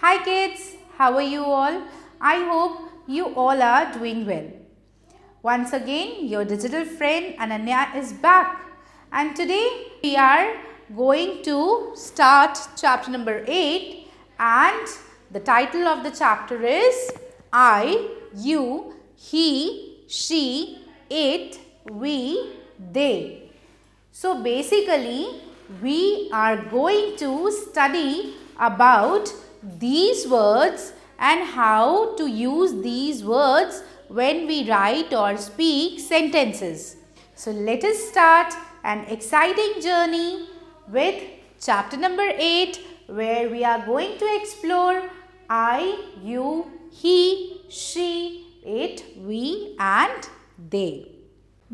Hi kids, how are you all? I hope you all are doing well. Once again, your digital friend Ananya is back, and today we are going to start chapter number 8, and the title of the chapter is I, you, he, she, it, we, they. So basically, we are going to study about these words and how to use these words when we write or speak sentences. So let us start an exciting journey with chapter number 8, where we are going to explore I, you, he, she, it, we and they.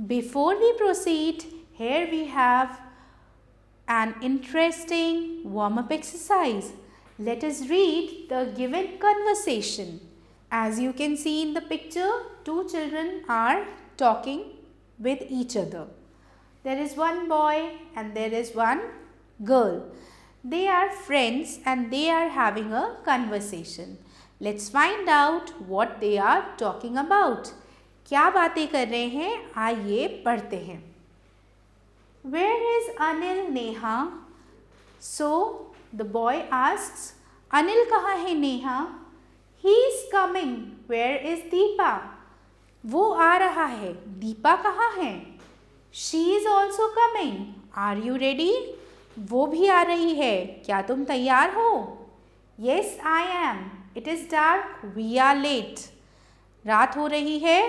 Before we proceed, here we have an interesting warm-up exercise. Let us read the given conversation. As you can see in the picture, two children are talking with each other. There is one boy and there is one girl. They are friends and they are having a conversation. Let's find out what they are talking about. क्या बातें कर रहे हैं, आइए पढ़ते हैं. Where is Anil, Neha? So the boy asks, Anil कहाँ है Neha? He is coming. Where is Deepa? वो आ रहा है. दीपा कहाँ है? She is also coming. Are you ready? वो भी आ रही है. क्या तुम तैयार हो? Yes, I am. It is dark. We are late. रात हो रही है,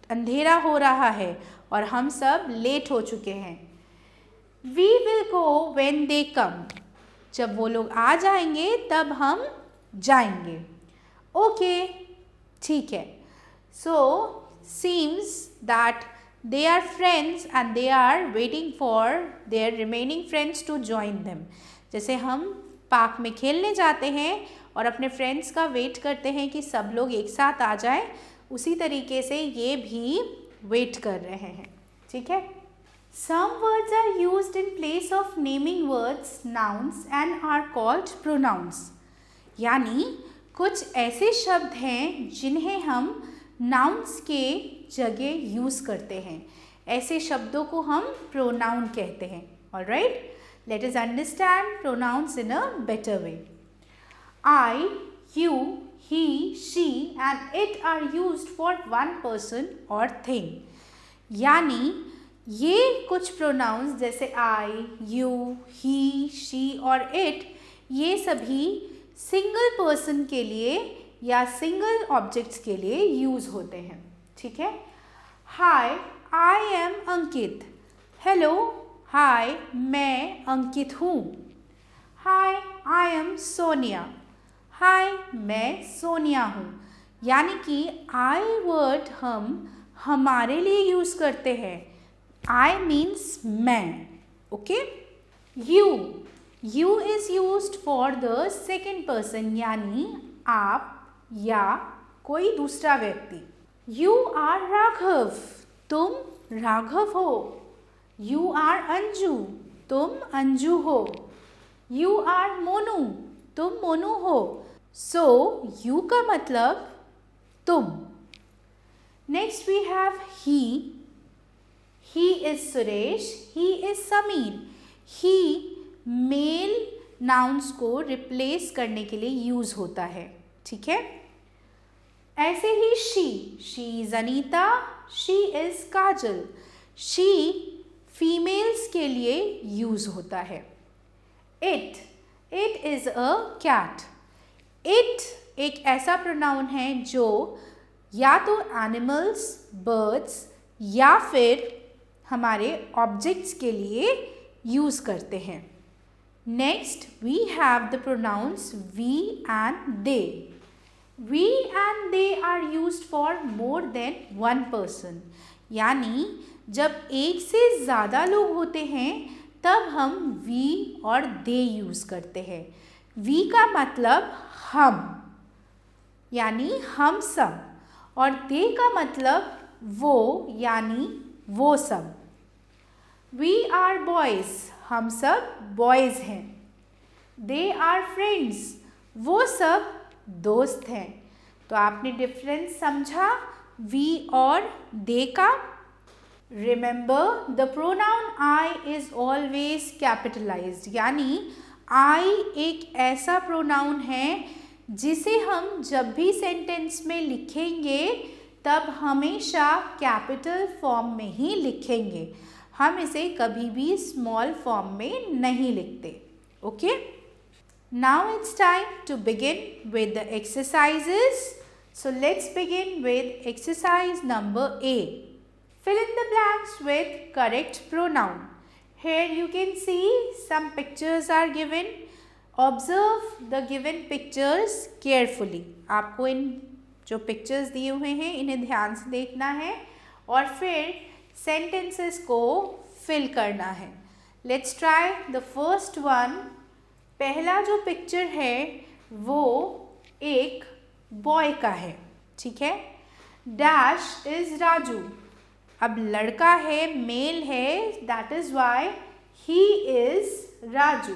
अंधेरा हो रहा है और हम सब लेट हो चुके हैं. We will go when they come. जब वो लोग आ जाएंगे तब हम जाएंगे. Okay, ठीक है. So seems that they are friends and they are waiting for their remaining friends to join them. जैसे हम पार्क में खेलने जाते हैं और अपने फ्रेंड्स का वेट करते हैं कि सब लोग एक साथ आ जाएं, उसी तरीके से ये भी वेट कर रहे हैं. ठीक है. Some words are used in place of naming words, nouns and are called pronouns. यानी कुछ ऐसे शब्द हैं जिन्हें हम nouns के जगह यूज़ करते हैं. ऐसे शब्दों को हम pronoun कहते हैं. Alright? Let us understand pronouns in a better way. I, you, he, she and it are used for one person or thing. यानी ये कुछ प्रोनाउंस जैसे I, you, he, she और it, ये सभी सिंगल पर्सन के लिए या सिंगल ऑब्जेक्ट्स के लिए यूज़ होते हैं. ठीक है. हाय, आई एम अंकित. हेलो, हाय, मैं अंकित हूँ. हाय, आई एम सोनिया. हाय, मैं सोनिया हूँ. यानी कि आई वर्ड हम हमारे लिए यूज़ करते हैं. I means मैं. Okay? You is used for the second person, यानी आप या कोई दूसरा व्यक्ति. You are Raghav. तुम राघव हो. You are Anju. तुम अंजू हो. You are Monu. तुम मोनू हो. So you का मतलब तुम. Next we have he. He is Suresh. He is Sameer. He male nouns को रिप्लेस करने के लिए यूज़ होता है. ठीक है. ऐसे ही she is Anita. She is Kajal. She females के लिए यूज़ होता है. It is a cat. It एक ऐसा प्रोनाउन है जो या तो एनिमल्स, बर्ड्स या फिर हमारे ऑब्जेक्ट्स के लिए यूज़ करते हैं. Next we have the pronouns we and they. We and they are used for more than one person. यानी जब एक से ज़्यादा लोग होते हैं तब हम वी और दे यूज़ करते हैं. वी का मतलब हम, यानी हम सब, और दे का मतलब वो, यानी वो सब. We are boys. हम सब बॉयज़ हैं. They are friends. वो सब दोस्त हैं। तो आपने डिफरेंस समझा वी और दे का। Remember the pronoun I is always capitalised, यानी आई एक ऐसा प्रोनाउन है जिसे हम जब भी सेंटेंस में लिखेंगे तब हमेशा कैपिटल फॉर्म में ही लिखेंगे, हम इसे कभी भी स्मॉल फॉर्म में नहीं लिखते। Okay, now it's time to begin with the exercises. So let's begin with exercise number A. Fill in the blanks with correct pronoun. Here you can see some pictures are given. Observe the given pictures carefully. आपको इन जो pictures दिए हुए हैं इन्हें ध्यान से देखना है और फिर सेंटेंसेस को फिल करना है। Let's try the first one. पहला जो पिक्चर है वो एक बॉय का है, ठीक है। Dash is Raju. अब लड़का है, मेल है, that is why he is Raju.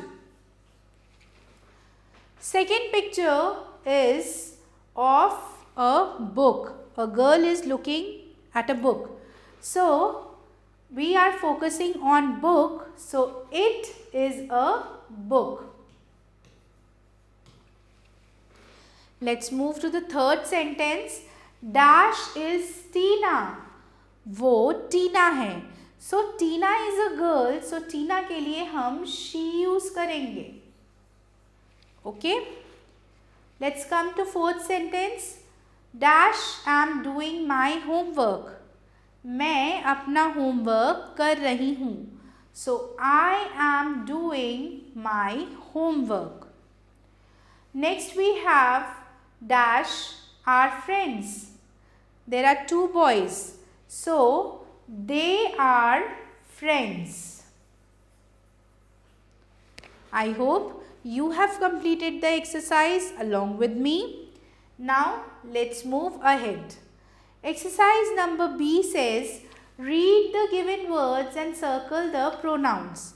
Second picture is of a book. A girl is looking at a book, so we are focusing on book, so it is a book. Let's move to the third sentence. Dash is Tina. वो टीना है, सो टीना is a girl, सो टीना के लिए हम she use करेंगे। Okay, let's come to fourth sentence. Dash I am doing my homework. मैं अपना homework कर रही हूँ, so I am doing my homework. Next we have dash are friends. There are two boys, so they are friends. I hope you have completed the exercise along with me. Now let's move ahead. Exercise number B says read the given words and circle the pronouns.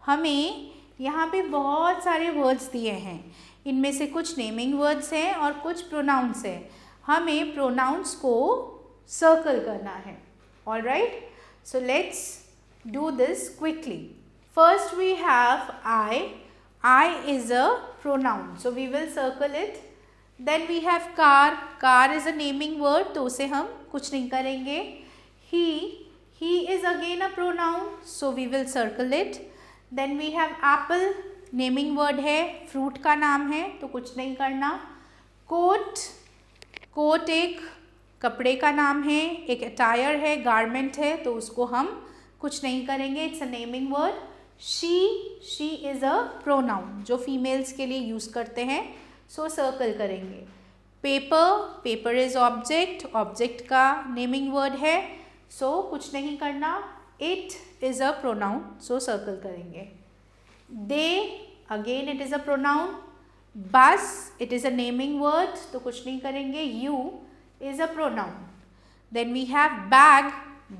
हमें यहाँ पे बहुत सारे words दिए हैं, इनमें से कुछ नेमिंग वर्ड्स हैं और कुछ प्रोनाउंस हैं। हमें प्रोनाउंस को सर्कल करना है। All right, so let's do this quickly. First we have I. I is a pronoun, so we will circle it. Then we have car. Car is a naming word, तो उसे हम कुछ नहीं करेंगे। He is again a pronoun, so we will circle it. Then we have apple. Naming word है, fruit का नाम है, तो कुछ नहीं करना। कोट, कोट एक कपड़े का नाम है, एक अटायर है, गारमेंट है, तो उसको हम कुछ नहीं करेंगे, it's a naming word. She is a pronoun जो फीमेल्स के लिए यूज़ करते हैं, सो सर्कल करेंगे। Paper, paper is object, object का नेमिंग वर्ड है, सो कुछ नहीं करना। It is a pronoun, so circle करेंगे। They, again it is a pronoun. बस, it is a naming word, तो कुछ नहीं करेंगे। You is a pronoun. Then we have bag.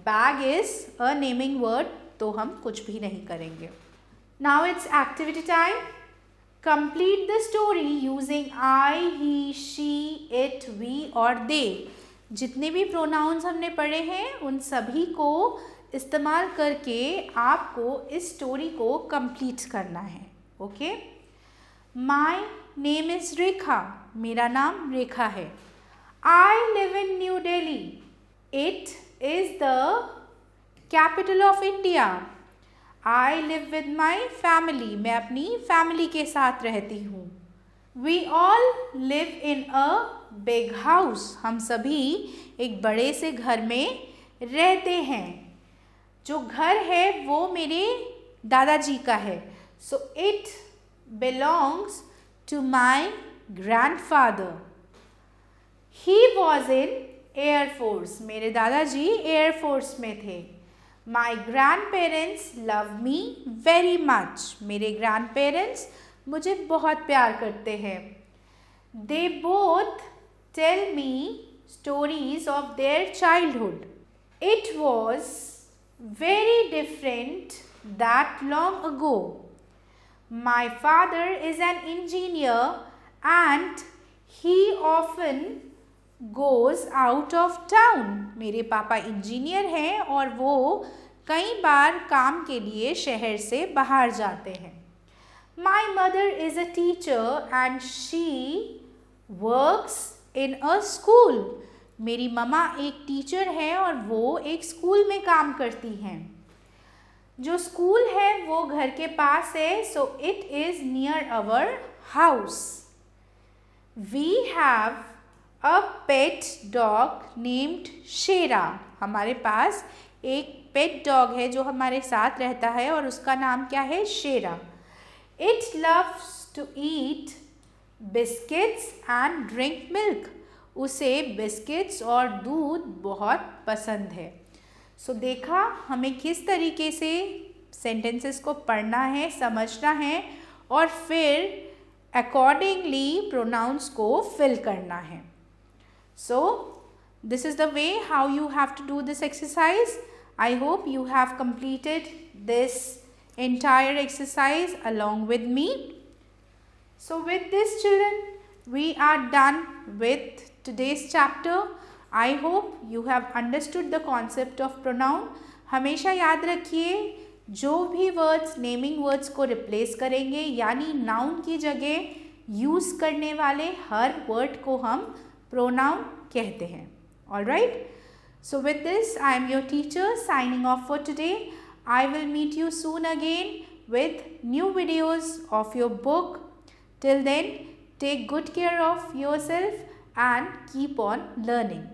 Bag is a naming word, तो हम कुछ भी नहीं करेंगे। Now it's activity time. Complete the story using I, he, she, it, we और they. जितने भी pronouns हमने पढ़े हैं उन सभी को इस्तेमाल करके आपको इस स्टोरी को कंप्लीट करना है। ओके, My name is रेखा। मेरा नाम रेखा है। I live in New Delhi. It is the capital of India. I live with my family. मैं अपनी फैमिली के साथ रहती हूँ। We all live in a big house. हम सभी एक बड़े से घर में रहते हैं। जो घर है वो मेरे दादाजी का है, so it belongs to my grandfather. He was in Air Force. मेरे दादाजी एयर फोर्स में थे। My grandparents love me very much. मेरे grandparents मुझे बहुत प्यार करते हैं। They both tell me stories of their childhood. It was very different that long ago. My father is an engineer and he often goes out of town. मेरे पापा engineer हैं और वो कई बार काम के लिए शहर से बाहर जाते हैं. My mother is a teacher and she works in a school. मेरी ममा एक टीचर है और वो एक स्कूल में काम करती हैं. जो स्कूल है वो घर के पास है, so it is near our house. We have a pet dog named शेरा. हमारे पास एक पेट डॉग है जो हमारे साथ रहता है और उसका नाम क्या है? शेरा. It loves to eat biscuits and drink milk. उसे बिस्किट्स और दूध बहुत पसंद है. सो देखा हमें किस तरीके से सेंटेंसेस को पढ़ना है, समझना है और फिर अकॉर्डिंगली प्रोनाउंस को फिल करना है. So this is the way how you have to do this exercise. I hope you have completed this entire exercise along with me. So with this children, we are done with today's chapter. I hope you have understood the concept of pronoun. हमेशा याद रखिए जो भी words naming words को replace करेंगे यानी noun की जगह यूज़ करने वाले हर वर्ड को हम प्रोनाउन कहते हैं. All right? So with this, I am your teacher signing off for today. I will meet you soon again with new videos of your book. Till then, take good care of yourself and keep on learning.